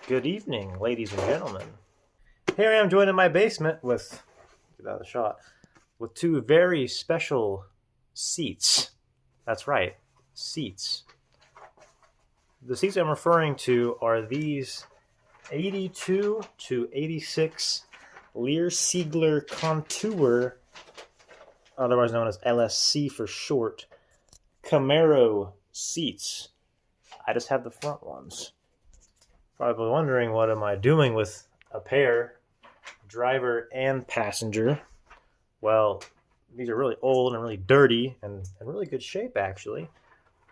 Good evening, ladies and gentlemen. Here I am joined in my basement with, get out of the shot, with two very special seats. That's right, seats. The seats I'm referring to are these 82 to 86 Lear Siegler Conteur, otherwise known as LSC for short, Camaro seats. I just have the front ones. Probably wondering, what am I doing with a pair, driver and passenger? Well, these are really old and really dirty and in really good shape, actually.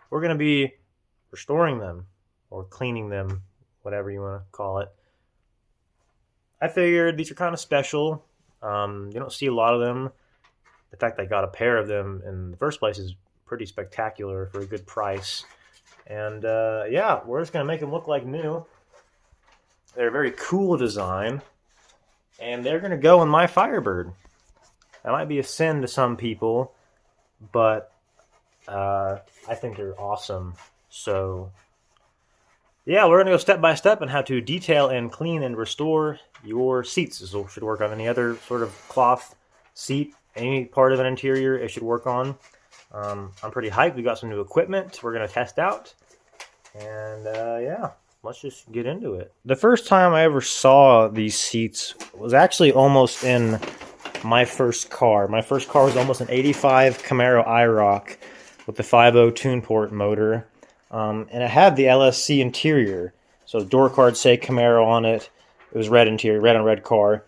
We're going to be restoring them or cleaning them, whatever you want to call it. I figured these are kind of special. You don't see a lot of them. The fact that I got a pair of them in the first place is pretty spectacular for a good price. And yeah, we're just going to make them look like new. They're a very cool design, and they're going to go in my Firebird. That might be a sin to some people, but I think they're awesome. So, yeah, we're going to go step by step on how to detail and clean and restore your seats. This should work on any other sort of cloth seat, any part of an interior it should work on. I'm pretty hyped. We got some new equipment we're going to test out, and yeah. Let's just get into it. The first time I ever saw these seats was actually almost in my first car. My first car was almost an 85 Camaro IROC with the 5.0 tune port motor. And it had the LSC interior. So the door cards say Camaro on it. It was red interior, red on red car.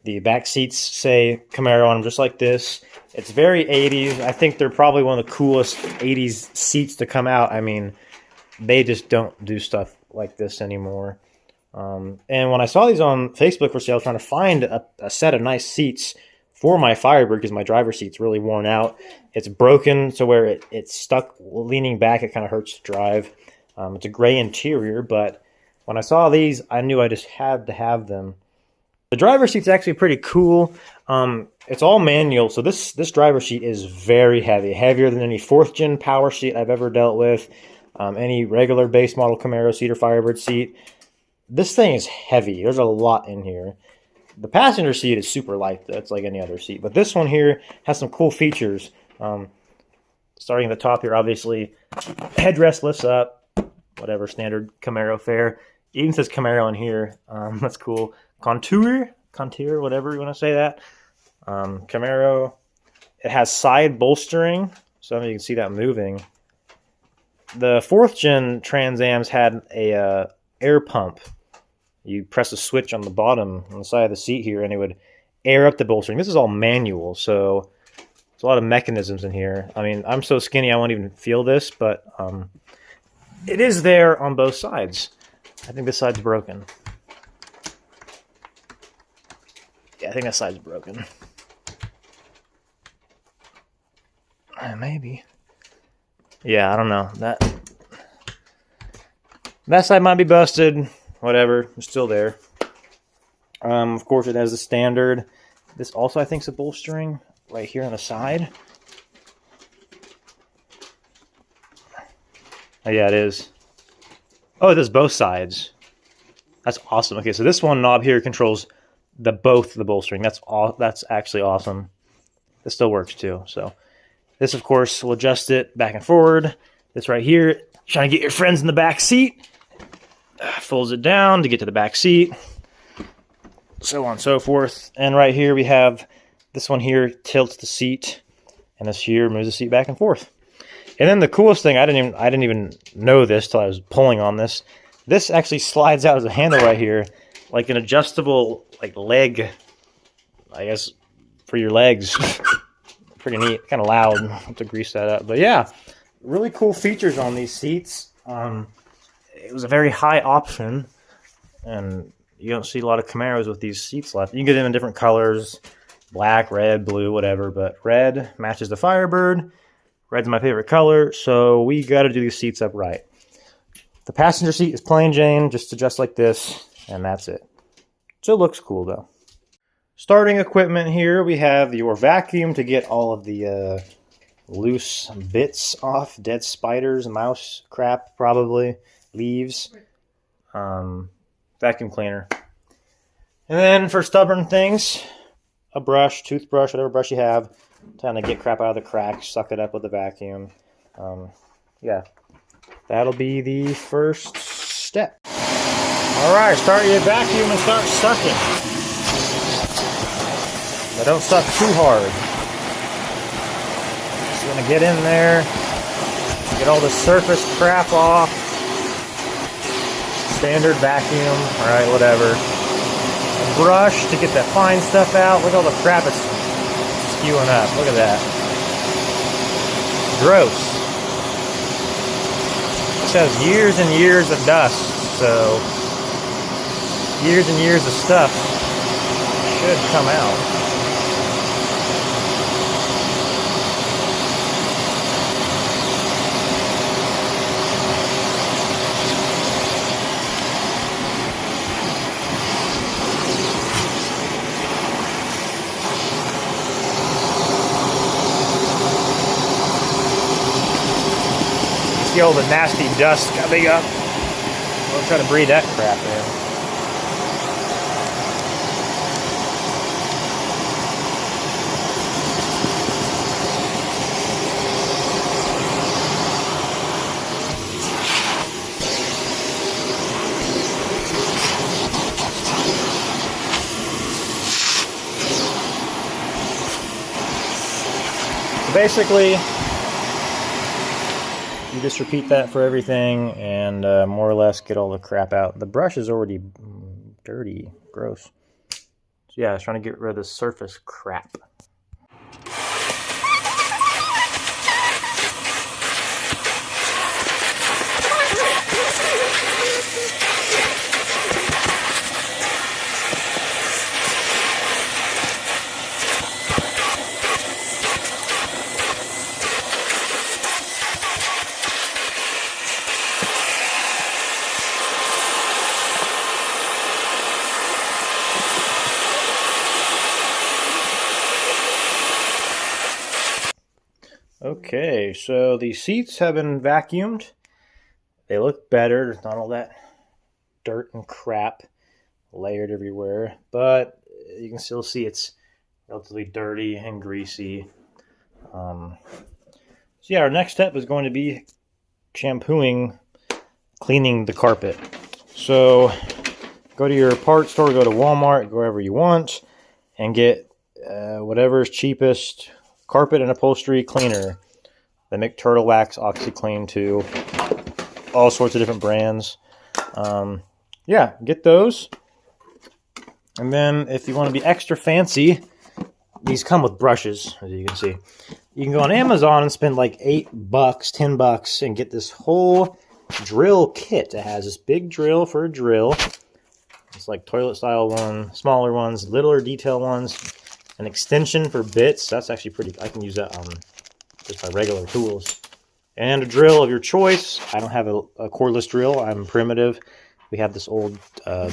The back seats say Camaro on them, just like this. It's very 80s. I think they're probably one of the coolest 80s seats to come out. I mean, they just don't do stuff like this anymore. And when I saw these on Facebook for sale, I was trying to find a set of nice seats for my Firebird because my driver's seat's really worn out. It's broken to where it's stuck leaning back. It kind of hurts to drive. It's a gray interior, but when I saw these, I knew I just had to have them. The driver's seat's actually pretty cool. It's all manual, so this driver's seat is very heavy, heavier than any 4th gen power seat I've ever dealt with. Any regular base model Camaro seat or Firebird seat. This thing is heavy. There's a lot in here. The passenger seat is super light. That's like any other seat. But this one here has some cool features. Starting at the top here, obviously, headrest lifts up. Whatever, standard Camaro fare. It even says Camaro on here. That's cool. Conteur, whatever you want to say that. Camaro. It has side bolstering. So you can see that moving. The 4th gen Trans Ams had a air pump. You press a switch on the bottom on the side of the seat here, and it would air up the bolstering. This is all manual, so there's a lot of mechanisms in here. I mean, I'm so skinny I won't even feel this, but it is there on both sides. I think this side's broken. Yeah, I think that side's broken. Maybe. Yeah, I don't know. That side might be busted. Whatever. It's still there. Of course, it has the standard. This also, I think, is a bolstering right here on the side. Oh, yeah, it is. Oh, it does both sides. That's awesome. Okay, so this one knob here controls both the bolstering. That's actually awesome. This still works, too, so... This, of course, will adjust it back and forward. This right here, trying to get your friends in the back seat. Folds it down to get to the back seat. So on and so forth. And right here we have this one here tilts the seat. And this here moves the seat back and forth. And then the coolest thing, I didn't even know this till I was pulling on this. This actually slides out as a handle right here. Like an adjustable leg, I guess, for your legs. Pretty neat, kind of loud. I'll have to grease that up. But yeah, really cool features on these seats. It was a very high option, and you don't see a lot of Camaros with these seats left. You can get them in different colors, black, red, blue, whatever, but red matches the Firebird. Red's my favorite color, so we got to do these seats up right. The passenger seat is plain Jane, just adjust like this, and that's it. So it looks cool, though. Starting equipment here, we have your vacuum to get all of the loose bits off, dead spiders, mouse crap probably, leaves. vacuum cleaner. And then for stubborn things, a brush, toothbrush, whatever brush you have, to kind of get crap out of the cracks, suck it up with the vacuum. Yeah, that'll be the first step. All right, start your vacuum and start sucking. But don't suck too hard. Just gonna get in there, get all the surface crap off. Standard vacuum, all right, whatever. A brush to get that fine stuff out. Look at all the crap it's spewing up. Look at that. Gross. This has years and years of dust, so years and years of stuff should come out. See all the nasty dust coming up. I'll try to breathe that crap in. So basically, you just repeat that for everything and more or less get all the crap out. The brush is already dirty, gross. So yeah, I was trying to get rid of the surface crap. Okay, so the seats have been vacuumed. They look better. There's not all that dirt and crap layered everywhere, but you can still see it's relatively dirty and greasy. So yeah, our next step is going to be shampooing, cleaning the carpet. So go to your parts store, go to Walmart, go wherever you want, and get whatever's cheapest carpet and upholstery cleaner. They make Turtle Wax, OxyClean too, all sorts of different brands. Yeah, get those. And then if you want to be extra fancy, these come with brushes, as you can see. You can go on Amazon and spend like $8, $10 and get this whole drill kit. It has this big drill for a drill. It's like toilet style one, smaller ones, littler detail ones. An extension for bits. That's actually pretty. I can use that on just my regular tools. And a drill of your choice. I don't have a cordless drill. I'm primitive. We have this old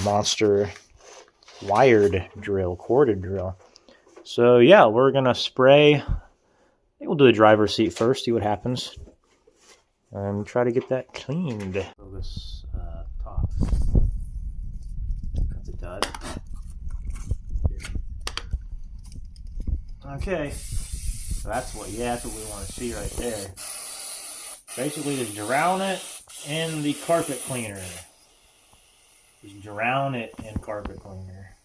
monster wired drill, corded drill. So yeah, we're gonna spray. I think we'll do the driver's seat first. See what happens, and try to get that cleaned. So this top. That's a dud. Okay, so that's what we want to see right there. Basically, just drown it in the carpet cleaner. Just drown it in carpet cleaner.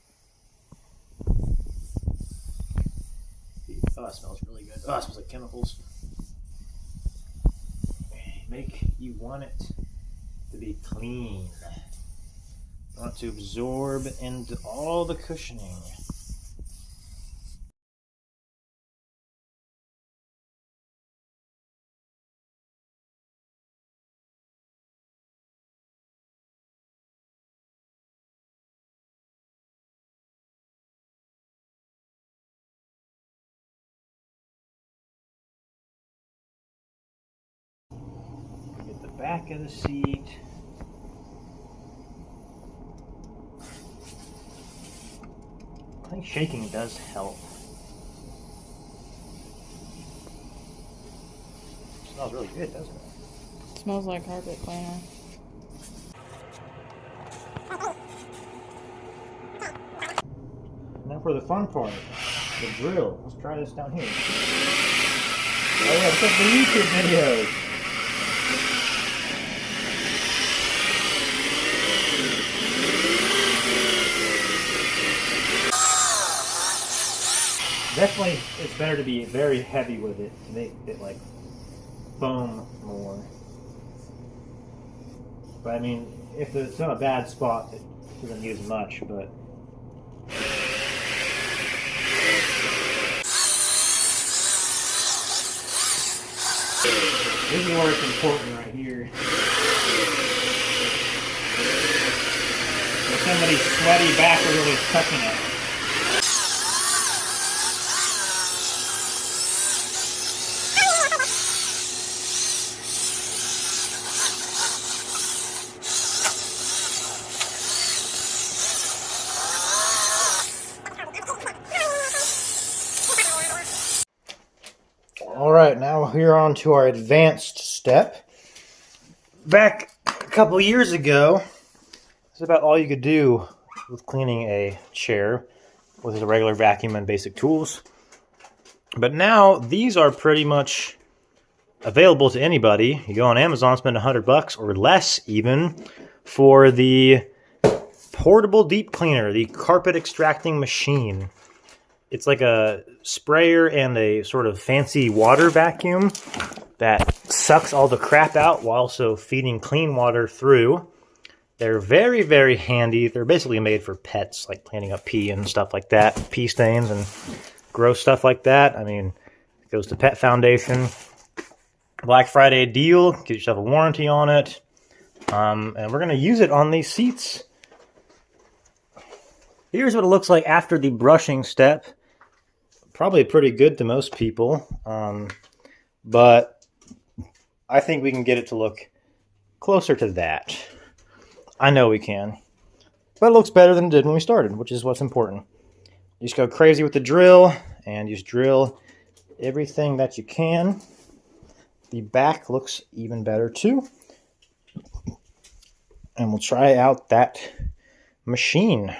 Oh, it smells really good. Oh, it smells like chemicals. You want it to be clean. You want it to absorb into all the cushioning. Get the back of the seat. I think shaking does help. It smells really good, doesn't it? Smells like carpet cleaner. for the fun part, the drill. Let's try this down here. Oh yeah, check the YouTube videos. Definitely, it's better to be very heavy with it to make it like foam more. But I mean, if it's not a bad spot, it doesn't use much, but this is where it's important right here. If somebody's sweaty back or really touching it. Alright, now we're on to our advanced step. Back a couple years ago, it's about all you could do with cleaning a chair with a regular vacuum and basic tools. But now, these are pretty much available to anybody. You go on Amazon, spend $100 or less even for the portable deep cleaner, the carpet extracting machine. It's like a sprayer and a sort of fancy water vacuum that sucks all the crap out while also feeding clean water through. They're very, very handy. They're basically made for pets, like cleaning up pee and stuff like that, pee stains and gross stuff like that. I mean, it goes to Pet Foundation. Black Friday deal, get yourself a warranty on it. And we're going to use it on these seats. Here's what it looks like after the brushing step. Probably pretty good to most people, but I think we can get it to look closer to that. I know we can, but it looks better than it did when we started, which is what's important. You just go crazy with the drill, and you just drill everything that you can. The back looks even better too, and we'll try out that machine.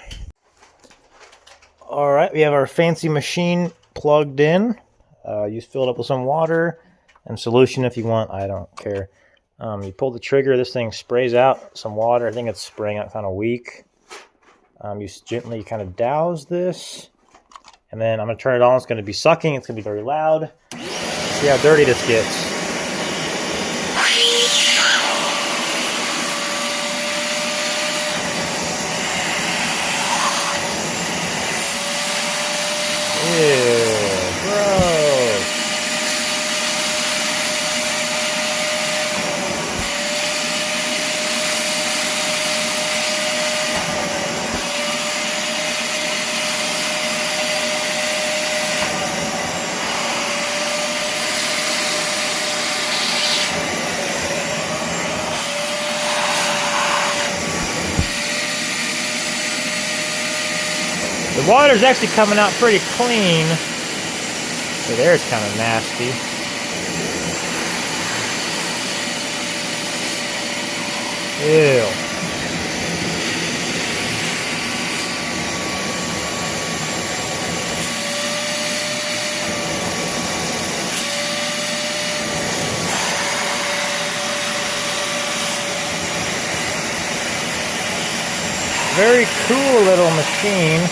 All right, we have our fancy machine plugged in. You fill it up with some water and solution if you want. I don't care. You pull the trigger, this thing sprays out some water. I think it's spraying out kind of weak. You gently kind of douse this, and then I'm going to turn it on. It's going to be sucking. It's going to be very loud. See how dirty this gets. Ew, gross. The water's actually coming out pretty clean. So there's kind of nasty. Ew. Very cool little machine.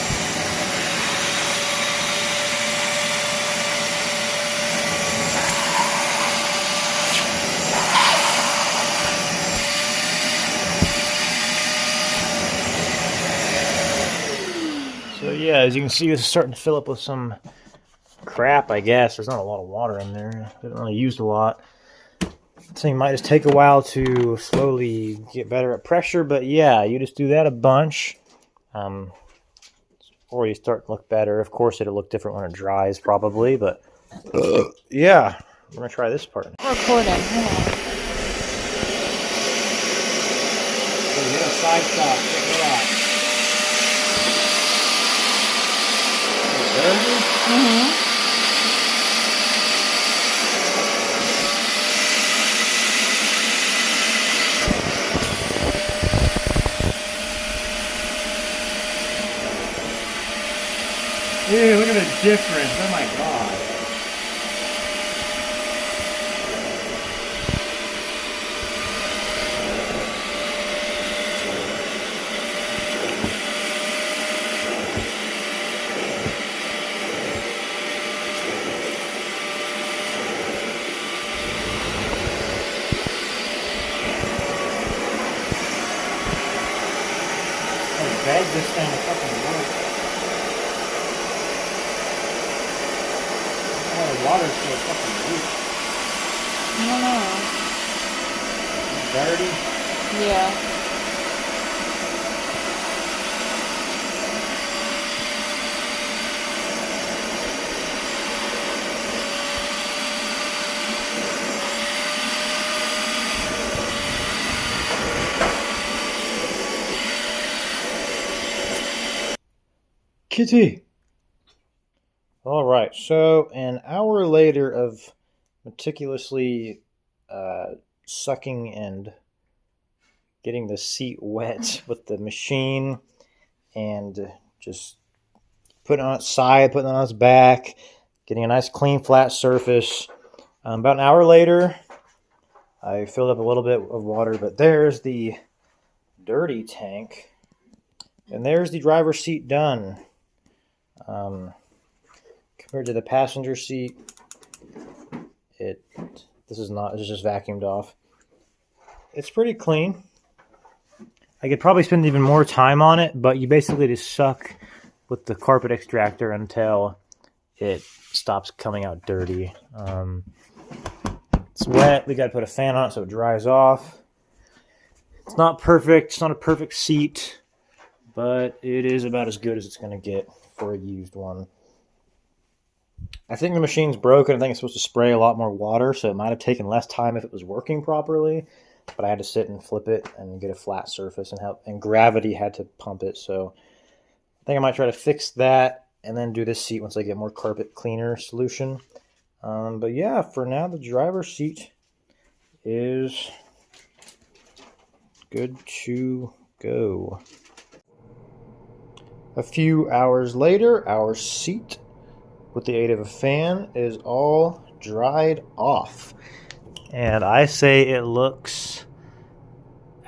So yeah, as you can see, it's starting to fill up with some crap, I guess. There's not a lot of water in there. Didn't really use a lot. So you might just take a while to slowly get better at pressure, but yeah, you just do that a bunch before you start to look better. Of course, it'll look different when it dries, probably, but yeah, I'm gonna try this part. Recording. So we hit a side stop. Check it out. Mm-hmm. Dude, look at the difference. Oh my god. I beg this thing to fucking work. Oh, the water's so fucking weak. I don't know. Dirty. Yeah. Kitty. All right, so an hour later of meticulously sucking and getting the seat wet with the machine and just putting it on its side, putting it on its back, getting a nice clean flat surface. About an hour later, I filled up a little bit of water, but there's the dirty tank, and there's the driver's seat done. Compared to the passenger seat, this is just vacuumed off. It's pretty clean. I could probably spend even more time on it, but you basically just suck with the carpet extractor until it stops coming out dirty. It's wet. We got to put a fan on it so it dries off. It's not perfect. It's not a perfect seat, but it is about as good as it's going to get for a used one. I think the machine's broken. I think it's supposed to spray a lot more water, so it might have taken less time if it was working properly. But I had to sit and flip it and get a flat surface and gravity had to pump it. So I think I might try to fix that and then do this seat once I get more carpet cleaner solution. But yeah, for now the driver's seat is good to go. A few hours later, our seat, with the aid of a fan, is all dried off. And I say it looks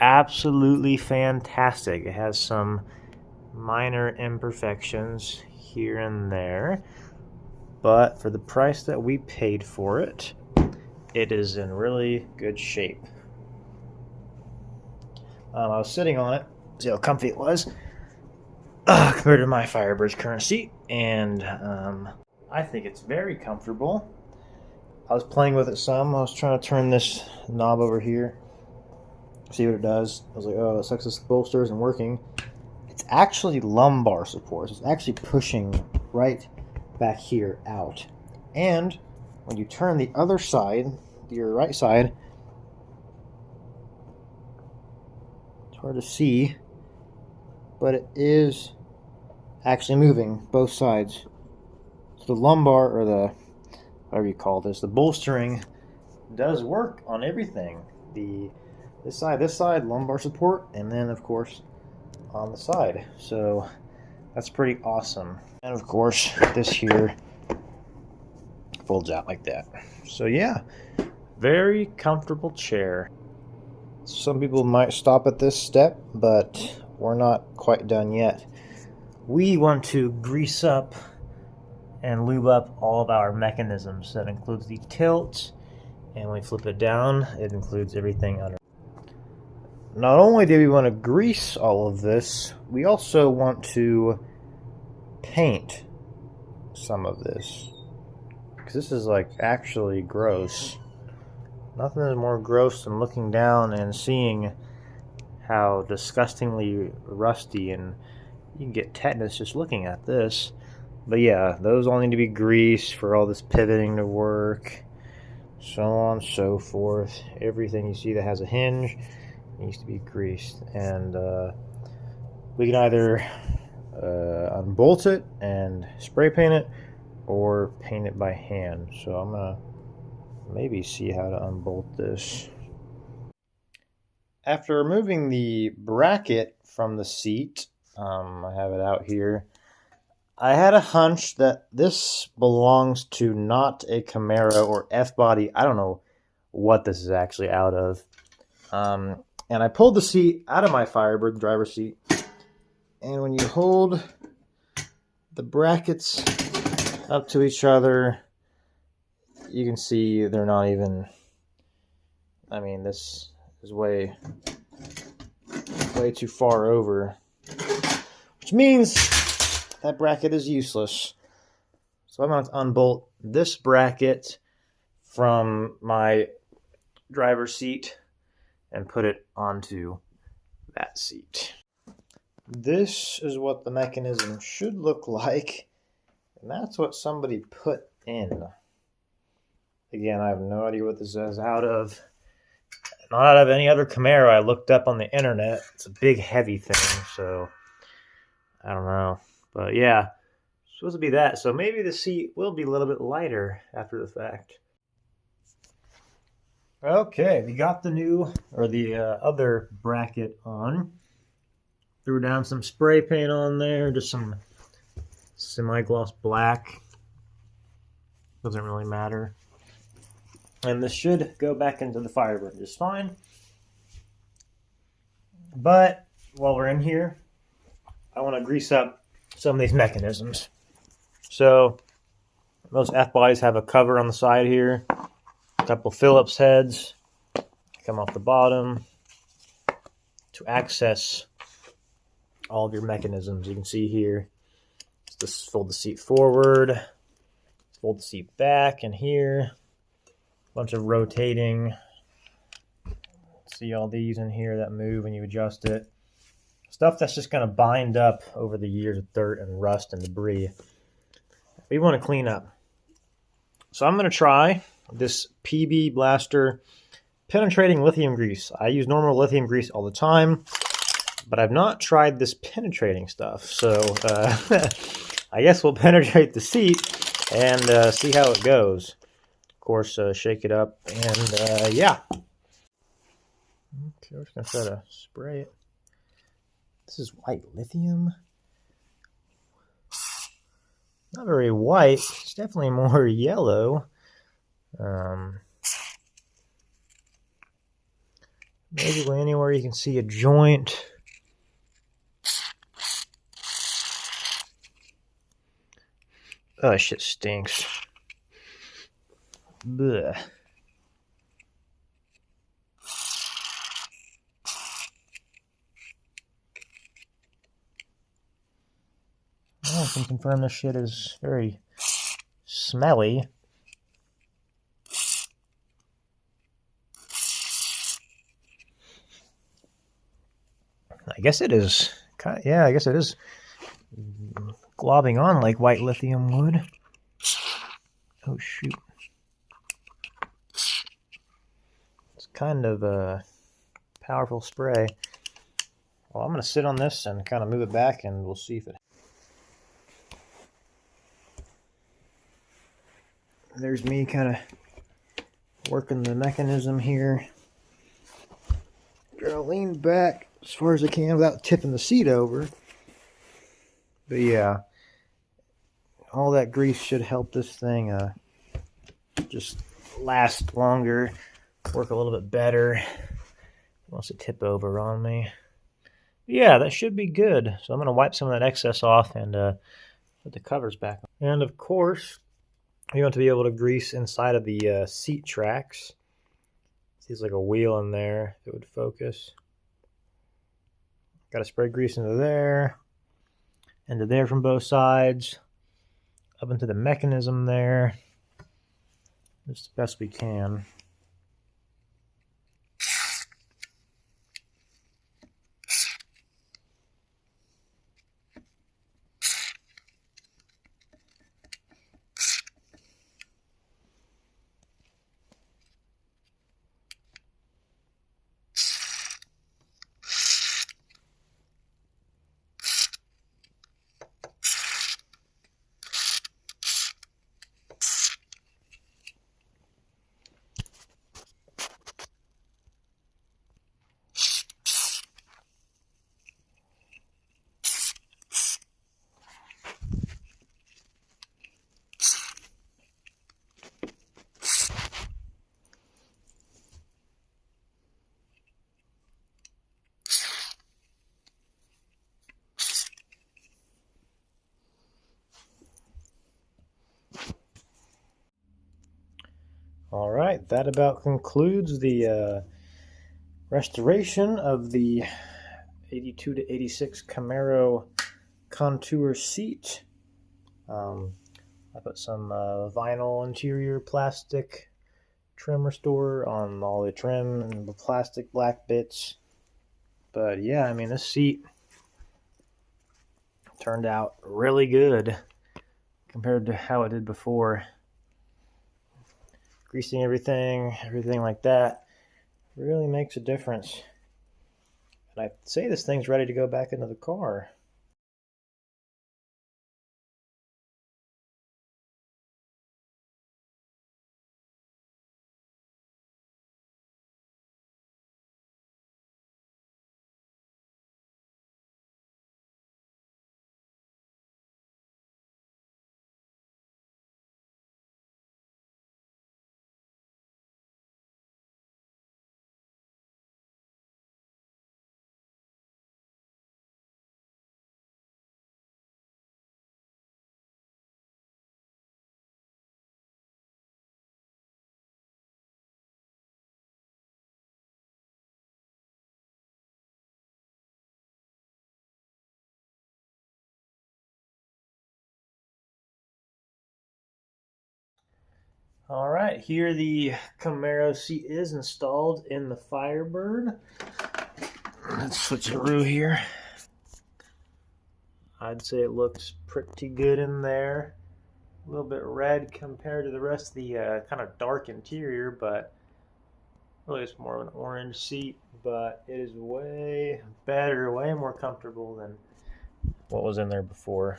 absolutely fantastic. It has some minor imperfections here and there, but for the price that we paid for it, it is in really good shape. I was sitting on it, see how comfy it was, compared to my Firebird's current seat, and I think it's very comfortable. I was playing with it some. I was trying to turn this knob over here, see what it does. I was like, oh, it sucks, this bolster isn't working. It's actually lumbar support. It's actually pushing right back here out. And when you turn the other side, your right side, it's hard to see, but it is actually moving both sides. So the lumbar, or the whatever you call this, the bolstering does work on everything. This side, lumbar support, and then of course on the side. So that's pretty awesome. And of course this here folds out like that. So yeah, very comfortable chair. Some people might stop at this step, but we're not quite done yet. We want to grease up and lube up all of our mechanisms. That includes the tilt, and when we flip it down, it includes everything under. Not only do we want to grease all of this, we also want to paint some of this, because this is like actually gross. Nothing is more gross than looking down and seeing how disgustingly rusty, and you can get tetanus just looking at this. But yeah, those all need to be greased for all this pivoting to work, so on and so forth. Everything you see that has a hinge needs to be greased, and we can either unbolt it and spray paint it or paint it by hand. So I'm gonna maybe see how to unbolt this. After removing the bracket from the seat, I have it out here. I had a hunch that this belongs to not a Camaro or F-body. I don't know what this is actually out of. And I pulled the seat out of my Firebird, the driver's seat. And when you hold the brackets up to each other, you can see they're not even, I mean, this is way too far over, which means that bracket is useless. So I'm going to unbolt this bracket from my driver's seat and put it onto that seat. This is what the mechanism should look like, and that's what somebody put in. Again, I have no idea what this is out of. Not out of any other Camaro I looked up on the internet. It's a big, heavy thing, so I don't know. But yeah, it's supposed to be that. So maybe the seat will be a little bit lighter after the fact. Okay, we got the new, or the other bracket on. Threw down some spray paint on there, just some semi-gloss black. Doesn't really matter. And this should go back into the Firebird just fine. But while we're in here, I want to grease up some of these mechanisms. So most F-bodies have a cover on the side here. A couple Phillips heads come off the bottom to access all of your mechanisms. You can see here, just fold the seat forward, fold the seat back, and here bunch of rotating. See all these in here that move when you adjust it. Stuff that's just going to bind up over the years of dirt and rust and debris. We want to clean up. So I'm going to try this PB Blaster penetrating lithium grease. I use normal lithium grease all the time, but I've not tried this penetrating stuff. So I guess we'll penetrate the seat and see how it goes. Of course, shake it up, and yeah. Okay, we're just going to try to spray it. This is white lithium. Not very white. It's definitely more yellow. Basically anywhere you can see a joint. Oh, shit stinks. Blech. I can confirm this shit is very smelly. I guess it is. Yeah, I guess it is globbing on like white lithium would. Oh, shoot. It's kind of a powerful spray. Well, I'm going to sit on this and kind of move it back, and we'll see if it... There's me kind of working the mechanism here. Trying to lean back as far as I can without tipping the seat over. But yeah, all that grease should help this thing just last longer, work a little bit better. It wants to tip over on me. But yeah, that should be good. So I'm going to wipe some of that excess off and put the covers back on. And of course, you want to be able to grease inside of the seat tracks. Seems like a wheel in there that would focus. Got to spray grease into there from both sides, up into the mechanism there, just the best we can. All right, that about concludes the restoration of the 82 to 86 Camaro Contour seat. I put some vinyl interior plastic trim restorer on all the trim and the plastic black bits. But yeah, I mean, this seat turned out really good compared to how it did before. Greasing everything like that really makes a difference. And I'd say this thing's ready to go back into the car. All right, here the Camaro seat is installed in the Firebird. Let's switch it through here. I'd say it looks pretty good in there. A little bit red compared to the rest of the kind of dark interior, but really it's more of an orange seat. But it is way better, way more comfortable than what was in there before.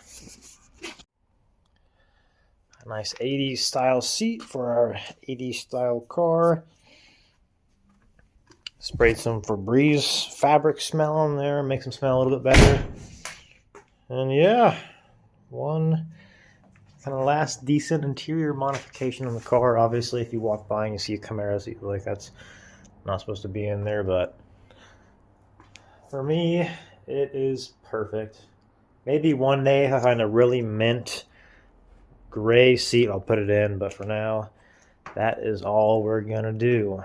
A nice 80s style seat for our 80s style car. Sprayed some Febreze fabric smell in there, makes them smell a little bit better. And yeah, one kind of last decent interior modification on the car. Obviously, if you walk by and you see a Camaro seat, like that's not supposed to be in there, but for me, it is perfect. Maybe one day if I find a really mint gray seat, I'll put it in, but for now, that is all we're gonna do.